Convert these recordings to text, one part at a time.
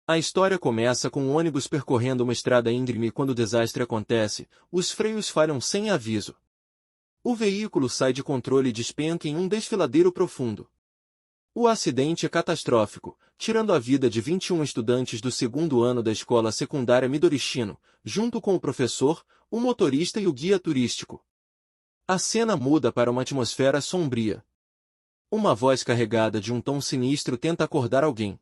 A história começa com um ônibus percorrendo uma estrada íngreme e quando o desastre acontece, os freios falham sem aviso. O veículo sai de controle e despenca em um desfiladeiro profundo. O acidente é catastrófico, tirando a vida de 21 estudantes do segundo ano da escola secundária Midorishino, junto com o professor, o motorista e o guia turístico. A cena muda para uma atmosfera sombria. Uma voz carregada de um tom sinistro tenta acordar alguém.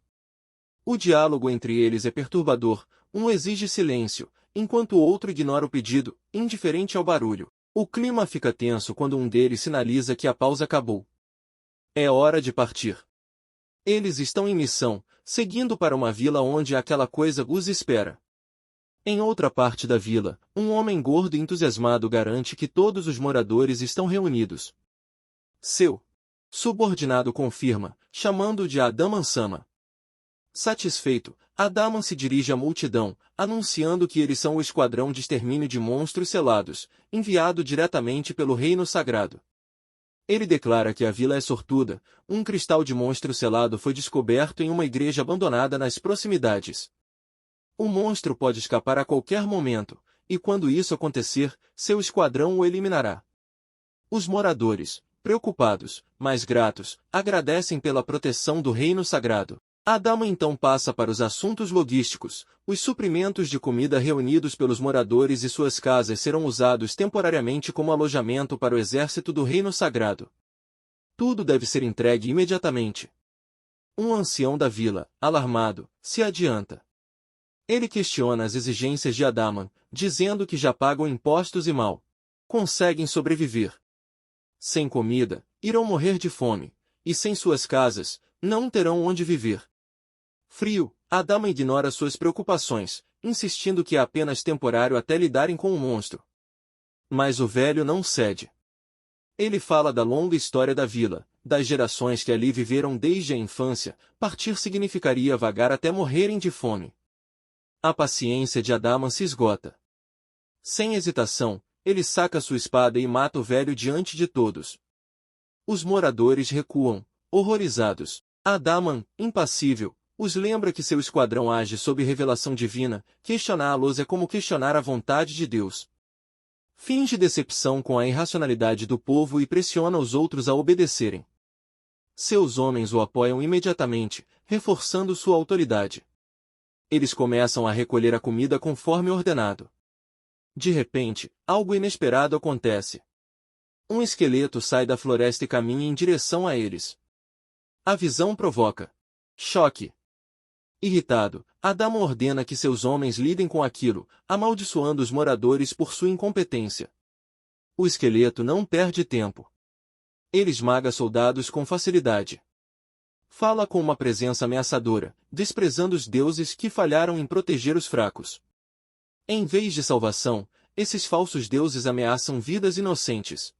O diálogo entre eles é perturbador, um exige silêncio, enquanto o outro ignora o pedido, indiferente ao barulho. O clima fica tenso quando um deles sinaliza que a pausa acabou. É hora de partir. Eles estão em missão, seguindo para uma vila onde aquela coisa os espera. Em outra parte da vila, um homem gordo e entusiasmado garante que todos os moradores estão reunidos. Seu subordinado confirma, chamando-o de Adaman-sama. Satisfeito, Adaman se dirige à multidão, anunciando que eles são o esquadrão de extermínio de monstros selados, enviado diretamente pelo Reino Sagrado. Ele declara que a vila é sortuda, um cristal de monstro selado foi descoberto em uma igreja abandonada nas proximidades. O monstro pode escapar a qualquer momento, e quando isso acontecer, seu esquadrão o eliminará. Os moradores, preocupados, mas gratos, agradecem pela proteção do Reino Sagrado. Adaman então passa para os assuntos logísticos. Os suprimentos de comida reunidos pelos moradores e suas casas serão usados temporariamente como alojamento para o exército do Reino Sagrado. Tudo deve ser entregue imediatamente. Um ancião da vila, alarmado, se adianta. Ele questiona as exigências de Adaman, dizendo que já pagam impostos e mal conseguem sobreviver. Sem comida, irão morrer de fome, e sem suas casas, não terão onde viver. Frio, Adaman ignora suas preocupações, insistindo que é apenas temporário até lidarem com o monstro. Mas o velho não cede. Ele fala da longa história da vila, das gerações que ali viveram desde a infância. Partir significaria vagar até morrerem de fome. A paciência de Adaman se esgota. Sem hesitação, ele saca sua espada e mata o velho diante de todos. Os moradores recuam, horrorizados. Adaman, impassível, os lembra que seu esquadrão age sob revelação divina. Questioná-los é como questionar a vontade de Deus. Finge decepção com a irracionalidade do povo e pressiona os outros a obedecerem. Seus homens o apoiam imediatamente, reforçando sua autoridade. Eles começam a recolher a comida conforme ordenado. De repente, algo inesperado acontece. Um esqueleto sai da floresta e caminha em direção a eles. A visão provoca choque. Irritado, Adaman ordena que seus homens lidem com aquilo, amaldiçoando os moradores por sua incompetência. O esqueleto não perde tempo. Ele esmaga soldados com facilidade. Fala com uma presença ameaçadora, desprezando os deuses que falharam em proteger os fracos. Em vez de salvação, esses falsos deuses ameaçam vidas inocentes.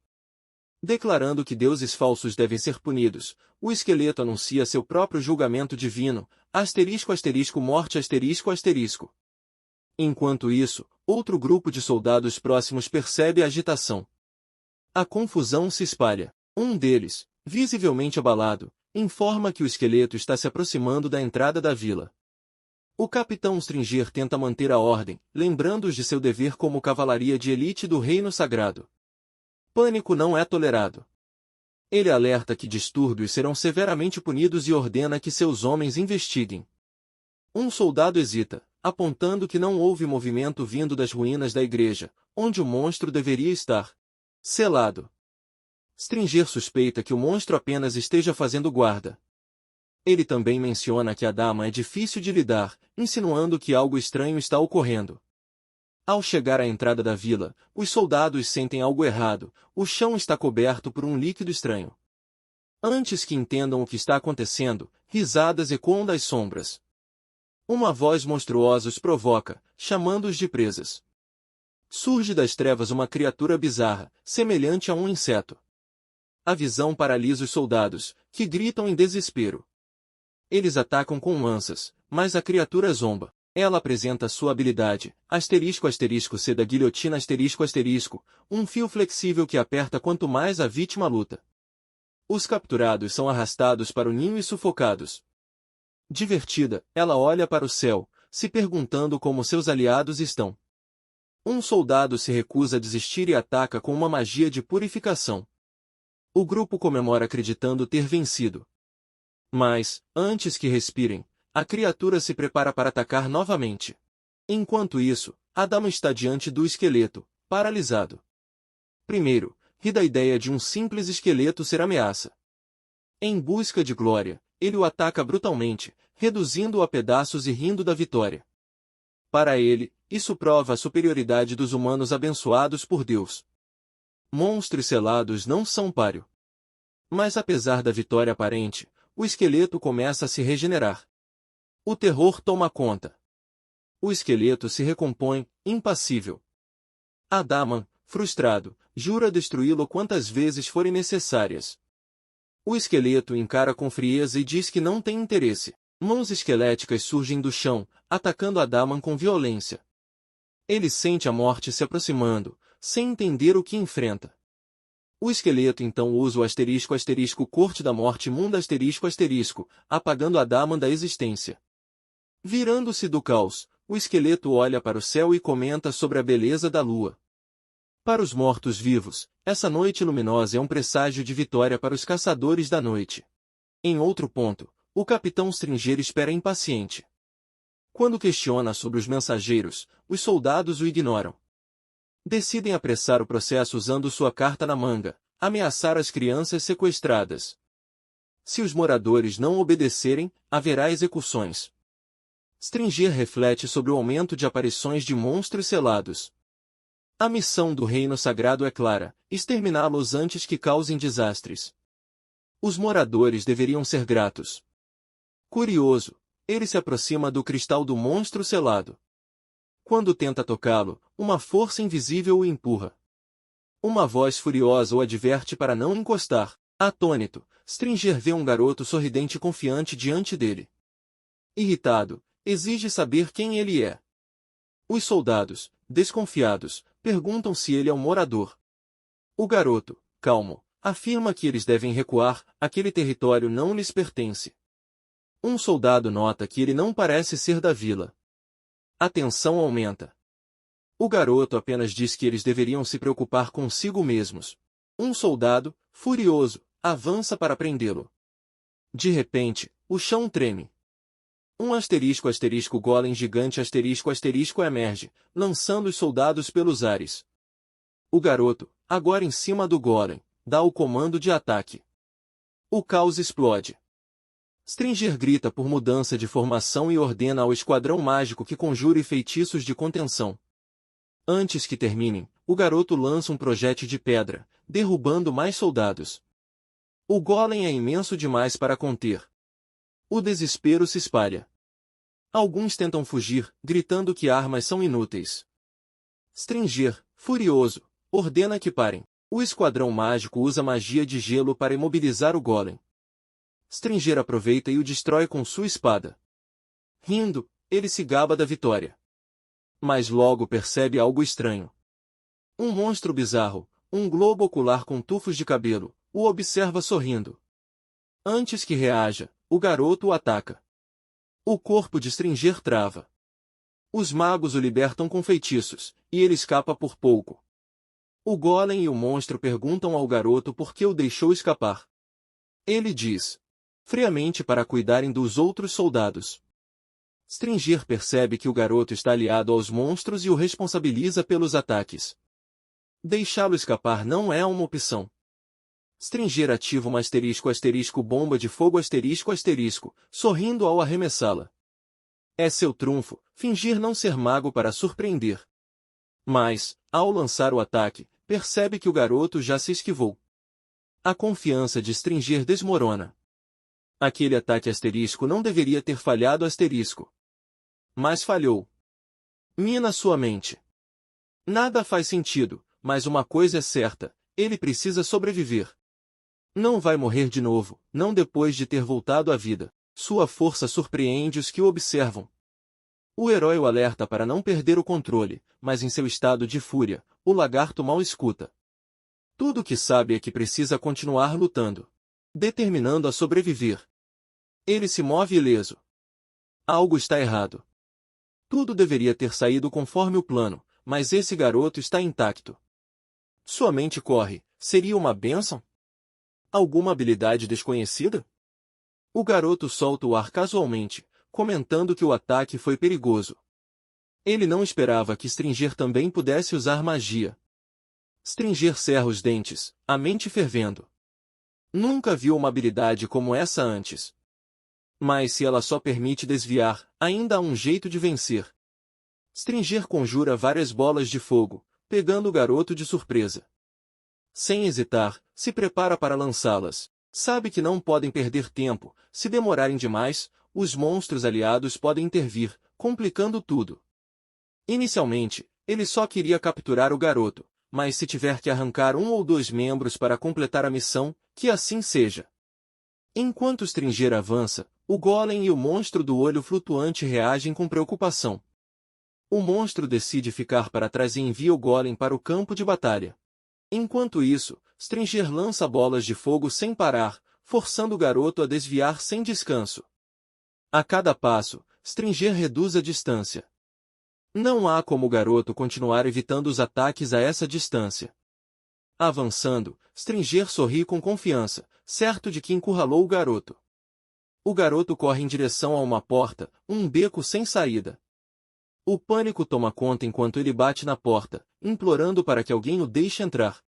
Declarando que deuses falsos devem ser punidos, o esqueleto anuncia seu próprio julgamento divino, **morte**. Enquanto isso, outro grupo de soldados próximos percebe a agitação. A confusão se espalha. Um deles, visivelmente abalado, informa que o esqueleto está se aproximando da entrada da vila. O capitão Stringer tenta manter a ordem, lembrando-os de seu dever como cavalaria de elite do Reino Sagrado. Pânico não é tolerado. Ele alerta que distúrbios serão severamente punidos e ordena que seus homens investiguem. Um soldado hesita, apontando que não houve movimento vindo das ruínas da igreja, onde o monstro deveria estar selado. Stringer suspeita que o monstro apenas esteja fazendo guarda. Ele também menciona que Adaman é difícil de lidar, insinuando que algo estranho está ocorrendo. Ao chegar à entrada da vila, os soldados sentem algo errado. O chão está coberto por um líquido estranho. Antes que entendam o que está acontecendo, risadas ecoam das sombras. Uma voz monstruosa os provoca, chamando-os de presas. Surge das trevas uma criatura bizarra, semelhante a um inseto. A visão paralisa os soldados, que gritam em desespero. Eles atacam com lanças, mas a criatura zomba. Ela apresenta sua habilidade, **C da guilhotina **, um fio flexível que aperta quanto mais a vítima luta. Os capturados são arrastados para o ninho e sufocados. Divertida, ela olha para o céu, se perguntando como seus aliados estão. Um soldado se recusa a desistir e ataca com uma magia de purificação. O grupo comemora acreditando ter vencido. Mas, antes que respirem, a criatura se prepara para atacar novamente. Enquanto isso, Adama está diante do esqueleto, paralisado. Primeiro, ri da ideia de um simples esqueleto ser ameaça. Em busca de glória, ele o ataca brutalmente, reduzindo-o a pedaços e rindo da vitória. Para ele, isso prova a superioridade dos humanos abençoados por Deus. Monstros selados não são páreo. Mas apesar da vitória aparente, o esqueleto começa a se regenerar. O terror toma conta. O esqueleto se recompõe, impassível. Adaman, frustrado, jura destruí-lo quantas vezes forem necessárias. O esqueleto encara com frieza e diz que não tem interesse. Mãos esqueléticas surgem do chão, atacando Adaman com violência. Ele sente a morte se aproximando, sem entender o que enfrenta. O esqueleto então usa o *** corte da morte imunda ***, apagando Adaman da existência. Virando-se do caos, o esqueleto olha para o céu e comenta sobre a beleza da lua. Para os mortos-vivos, essa noite luminosa é um presságio de vitória para os caçadores da noite. Em outro ponto, o capitão Stringer espera impaciente. Quando questiona sobre os mensageiros, os soldados o ignoram. Decidem apressar o processo usando sua carta na manga, ameaçar as crianças sequestradas. Se os moradores não obedecerem, haverá execuções. Stringer reflete sobre o aumento de aparições de monstros selados. A missão do Reino Sagrado é clara: exterminá-los antes que causem desastres. Os moradores deveriam ser gratos. Curioso, ele se aproxima do cristal do monstro selado. Quando tenta tocá-lo, uma força invisível o empurra. Uma voz furiosa o adverte para não encostar. Atônito, Stringer vê um garoto sorridente e confiante diante dele. Irritado, exige saber quem ele é. Os soldados, desconfiados, perguntam se ele é um morador. O garoto, calmo, afirma que eles devem recuar, aquele território não lhes pertence. Um soldado nota que ele não parece ser da vila. A tensão aumenta. O garoto apenas diz que eles deveriam se preocupar consigo mesmos. Um soldado, furioso, avança para prendê-lo. De repente, o chão treme. Um *** golem gigante *** emerge, lançando os soldados pelos ares. O garoto, agora em cima do golem, dá o comando de ataque. O caos explode. Stringer grita por mudança de formação e ordena ao esquadrão mágico que conjure feitiços de contenção. Antes que terminem, o garoto lança um projétil de pedra, derrubando mais soldados. O golem é imenso demais para conter. O desespero se espalha. Alguns tentam fugir, gritando que armas são inúteis. Stringer, furioso, ordena que parem. O esquadrão mágico usa magia de gelo para imobilizar o golem. Stringer aproveita e o destrói com sua espada. Rindo, ele se gaba da vitória. Mas logo percebe algo estranho. Um monstro bizarro, um globo ocular com tufos de cabelo, o observa sorrindo. Antes que reaja, o garoto o ataca. O corpo de Stringer trava. Os magos o libertam com feitiços, e ele escapa por pouco. O golem e o monstro perguntam ao garoto por que o deixou escapar. Ele diz: friamente para cuidarem dos outros soldados. Stringer percebe que o garoto está aliado aos monstros e o responsabiliza pelos ataques. Deixá-lo escapar não é uma opção. Stringer ativa uma *** bomba de fogo ***, sorrindo ao arremessá-la. É seu trunfo, fingir não ser mago para surpreender. Mas, ao lançar o ataque, percebe que o garoto já se esquivou. A confiança de Stringer desmorona. Aquele ataque não deveria ter falhado Mas falhou. Mina sua mente. Nada faz sentido, mas uma coisa é certa, ele precisa sobreviver. Não vai morrer de novo, não depois de ter voltado à vida. Sua força surpreende os que o observam. O herói o alerta para não perder o controle, mas em seu estado de fúria, o lagarto mal escuta. Tudo o que sabe é que precisa continuar lutando. Determinando a sobreviver. Ele se move ileso. Algo está errado. Tudo deveria ter saído conforme o plano, mas esse garoto está intacto. Sua mente corre. Seria uma bênção? Alguma habilidade desconhecida? O garoto solta o ar casualmente, comentando que o ataque foi perigoso. Ele não esperava que Stringer também pudesse usar magia. Stringer cerra os dentes, a mente fervendo. Nunca viu uma habilidade como essa antes. Mas se ela só permite desviar, ainda há um jeito de vencer. Stringer conjura várias bolas de fogo, pegando o garoto de surpresa. Sem hesitar, se prepara para lançá-las. Sabe que não podem perder tempo, se demorarem demais, os monstros aliados podem intervir, complicando tudo. Inicialmente, ele só queria capturar o garoto, mas se tiver que arrancar um ou dois membros para completar a missão, que assim seja. Enquanto Stringer avança, o golem e o monstro do olho flutuante reagem com preocupação. O monstro decide ficar para trás e envia o golem para o campo de batalha. Enquanto isso, Stringer lança bolas de fogo sem parar, forçando o garoto a desviar sem descanso. A cada passo, Stringer reduz a distância. Não há como o garoto continuar evitando os ataques a essa distância. Avançando, Stringer sorri com confiança, certo de que encurralou o garoto. O garoto corre em direção a uma porta, um beco sem saída. O pânico toma conta enquanto ele bate na porta, implorando para que alguém o deixe entrar.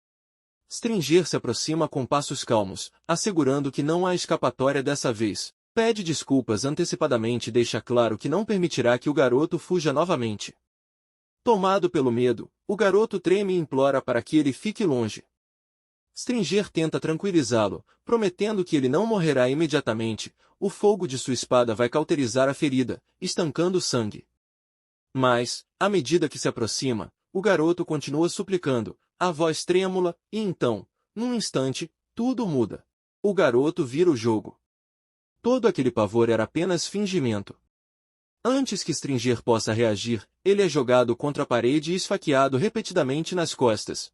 Stringer se aproxima com passos calmos, assegurando que não há escapatória dessa vez. Pede desculpas antecipadamente e deixa claro que não permitirá que o garoto fuja novamente. Tomado pelo medo, o garoto treme e implora para que ele fique longe. Stringer tenta tranquilizá-lo, prometendo que ele não morrerá imediatamente. O fogo de sua espada vai cauterizar a ferida, estancando o sangue. Mas, à medida que se aproxima, o garoto continua suplicando, a voz trêmula, e então, num instante, tudo muda. O garoto vira o jogo. Todo aquele pavor era apenas fingimento. Antes que Stringer possa reagir, ele é jogado contra a parede e esfaqueado repetidamente nas costas.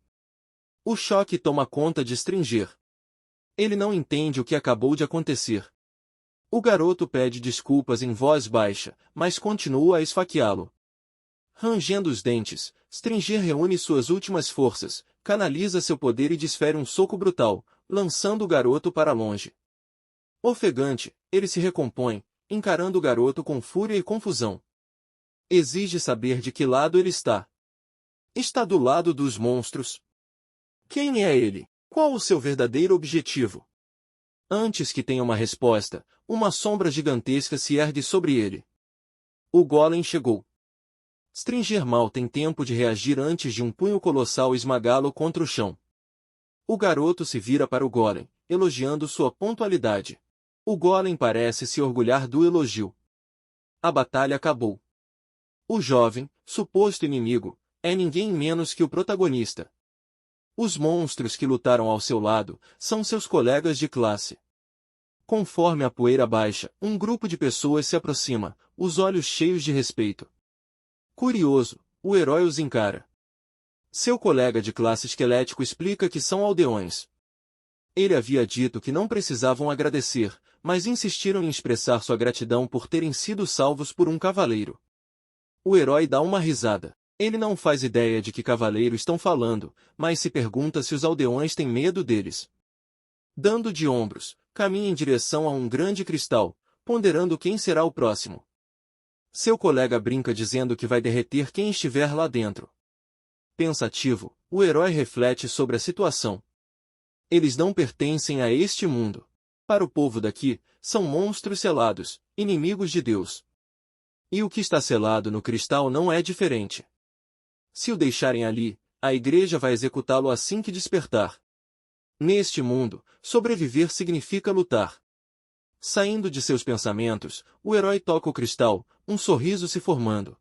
O choque toma conta de Stringer. Ele não entende o que acabou de acontecer. O garoto pede desculpas em voz baixa, mas continua a esfaqueá-lo. Rangendo os dentes, Stringer reúne suas últimas forças, canaliza seu poder e desfere um soco brutal, lançando o garoto para longe. Ofegante, ele se recompõe, encarando o garoto com fúria e confusão. Exige saber de que lado ele está. Está do lado dos monstros? Quem é ele? Qual o seu verdadeiro objetivo? Antes que tenha uma resposta, uma sombra gigantesca se ergue sobre ele. O golem chegou. Stringer mal tem tempo de reagir antes de um punho colossal esmagá-lo contra o chão. O garoto se vira para o golem, elogiando sua pontualidade. O golem parece se orgulhar do elogio. A batalha acabou. O jovem, suposto inimigo, é ninguém menos que o protagonista. Os monstros que lutaram ao seu lado são seus colegas de classe. Conforme a poeira baixa, um grupo de pessoas se aproxima, os olhos cheios de respeito. Curioso, o herói os encara. Seu colega de classe esquelético explica que são aldeões. Ele havia dito que não precisavam agradecer, mas insistiram em expressar sua gratidão por terem sido salvos por um cavaleiro. O herói dá uma risada. Ele não faz ideia de que cavaleiro estão falando, mas se pergunta se os aldeões têm medo deles. Dando de ombros, caminha em direção a um grande cristal, ponderando quem será o próximo. Seu colega brinca dizendo que vai derreter quem estiver lá dentro. Pensativo, o herói reflete sobre a situação. Eles não pertencem a este mundo. Para o povo daqui, são monstros selados, inimigos de Deus. E o que está selado no cristal não é diferente. Se o deixarem ali, a igreja vai executá-lo assim que despertar. Neste mundo, sobreviver significa lutar. Saindo de seus pensamentos, o herói toca o cristal, um sorriso se formando.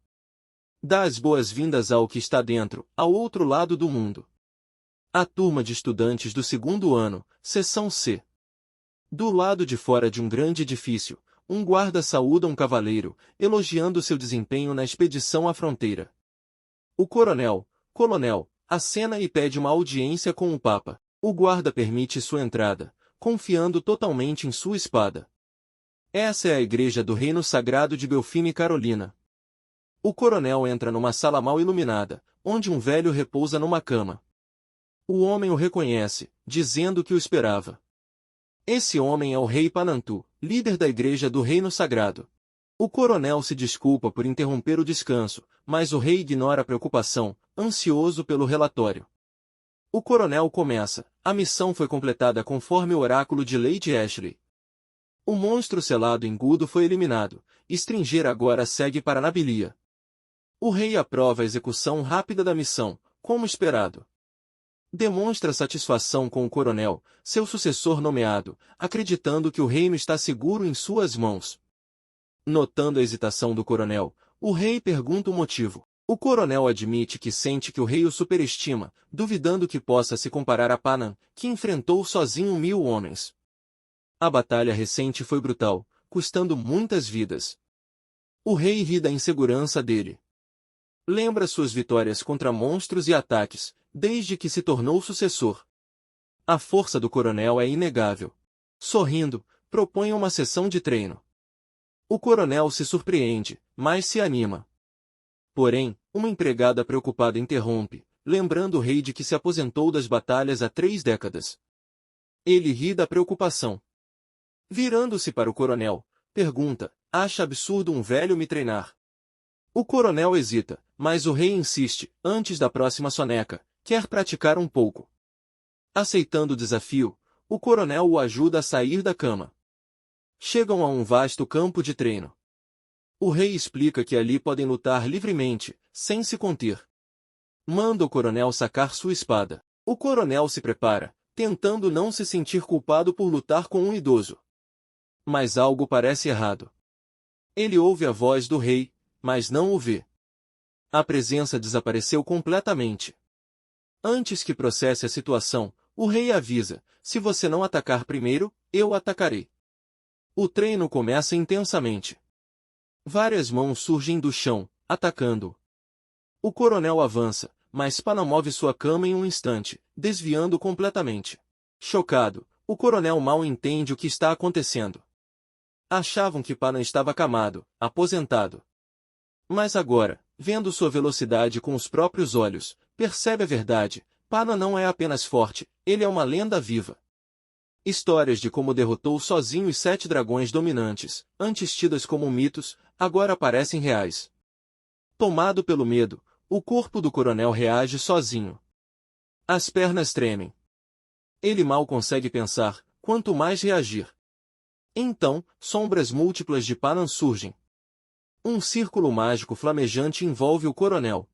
Dá as boas-vindas ao que está dentro, ao outro lado do mundo. A turma de estudantes do segundo ano, seção C. Do lado de fora de um grande edifício, um guarda saúda um cavaleiro, elogiando seu desempenho na expedição à fronteira. O coronel, acena e pede uma audiência com o Papa. O guarda permite sua entrada, confiando totalmente em sua espada. Essa é a igreja do Reino Sagrado de Belfime, Carolina. O coronel entra numa sala mal iluminada, onde um velho repousa numa cama. O homem o reconhece, dizendo que o esperava. Esse homem é o rei Panantu, líder da igreja do Reino Sagrado. O coronel se desculpa por interromper o descanso, mas o rei ignora a preocupação, ansioso pelo relatório. O coronel começa: a missão foi completada conforme o oráculo de Lady Ashley. O monstro selado em Gudo foi eliminado, Stringer agora segue para Nabilia. O rei aprova a execução rápida da missão, como esperado. Demonstra satisfação com o coronel, seu sucessor nomeado, acreditando que o reino está seguro em suas mãos. Notando a hesitação do coronel, o rei pergunta o motivo. O coronel admite que sente que o rei o superestima, duvidando que possa se comparar a Panan, que enfrentou sozinho 1000 homens. A batalha recente foi brutal, custando muitas vidas. O rei ri da insegurança dele. Lembra suas vitórias contra monstros e ataques, desde que se tornou sucessor. A força do coronel é inegável. Sorrindo, propõe uma sessão de treino. O coronel se surpreende, mas se anima. Porém, uma empregada preocupada interrompe, lembrando o rei de que se aposentou das batalhas há 3 décadas. Ele ri da preocupação. Virando-se para o coronel, pergunta: acha absurdo um velho me treinar? O coronel hesita, mas o rei insiste: antes da próxima soneca, quer praticar um pouco. Aceitando o desafio, o coronel o ajuda a sair da cama. Chegam a um vasto campo de treino. O rei explica que ali podem lutar livremente, sem se conter. Manda o coronel sacar sua espada. O coronel se prepara, tentando não se sentir culpado por lutar com um idoso. Mas algo parece errado. Ele ouve a voz do rei, mas não o vê. A presença desapareceu completamente. Antes que processe a situação, o rei avisa: se você não atacar primeiro, eu atacarei. O treino começa intensamente. Várias mãos surgem do chão, atacando-o. O coronel avança, mas Panan move sua cama em um instante, desviando completamente. Chocado, o coronel mal entende o que está acontecendo. Achavam que Panan estava acamado, aposentado. Mas agora, vendo sua velocidade com os próprios olhos, percebe a verdade: Panan não é apenas forte, ele é uma lenda viva. Histórias de como derrotou sozinho os 7 dragões dominantes, antes tidas como mitos, agora parecem reais. Tomado pelo medo, o corpo do coronel reage sozinho. As pernas tremem. Ele mal consegue pensar, quanto mais reagir. Então, sombras múltiplas de Panan surgem. Um círculo mágico flamejante envolve o coronel.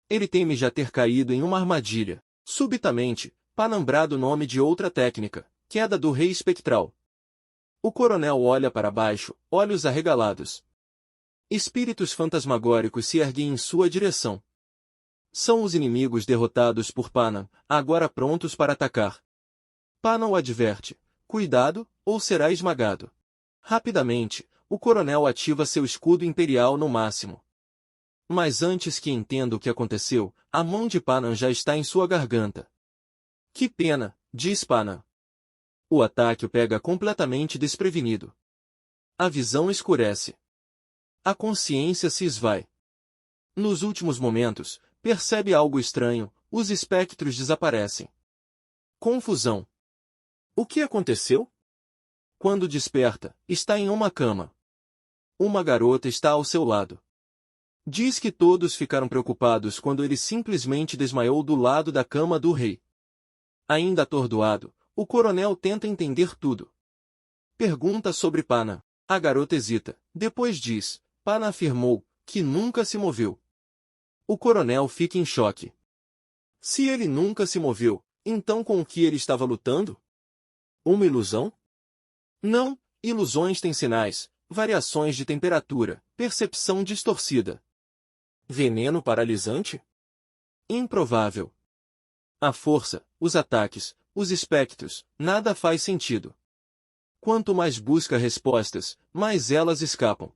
Ele teme já ter caído em uma armadilha. Subitamente, Panan brada o nome de outra técnica: queda do rei espectral. O coronel olha para baixo, olhos arregalados. Espíritos fantasmagóricos se erguem em sua direção. São os inimigos derrotados por Panan, agora prontos para atacar. Panan o adverte: cuidado, ou será esmagado. Rapidamente, o coronel ativa seu escudo imperial no máximo. Mas antes que entenda o que aconteceu, a mão de Panan já está em sua garganta. Que pena, diz Panan. O ataque o pega completamente desprevenido. A visão escurece. A consciência se esvai. Nos últimos momentos, percebe algo estranho: os espectros desaparecem. Confusão. O que aconteceu? Quando desperta, está em uma cama. Uma garota está ao seu lado. Diz que todos ficaram preocupados quando ele simplesmente desmaiou do lado da cama do rei. Ainda atordoado, o coronel tenta entender tudo. Pergunta sobre Panan. A garota hesita, depois diz: Panan afirmou que nunca se moveu. O coronel fica em choque. Se ele nunca se moveu, então com o que ele estava lutando? Uma ilusão? Não, ilusões têm sinais, variações de temperatura, percepção distorcida. Veneno paralisante? Improvável. A força, os ataques, os espectros, nada faz sentido. Quanto mais busca respostas, mais elas escapam.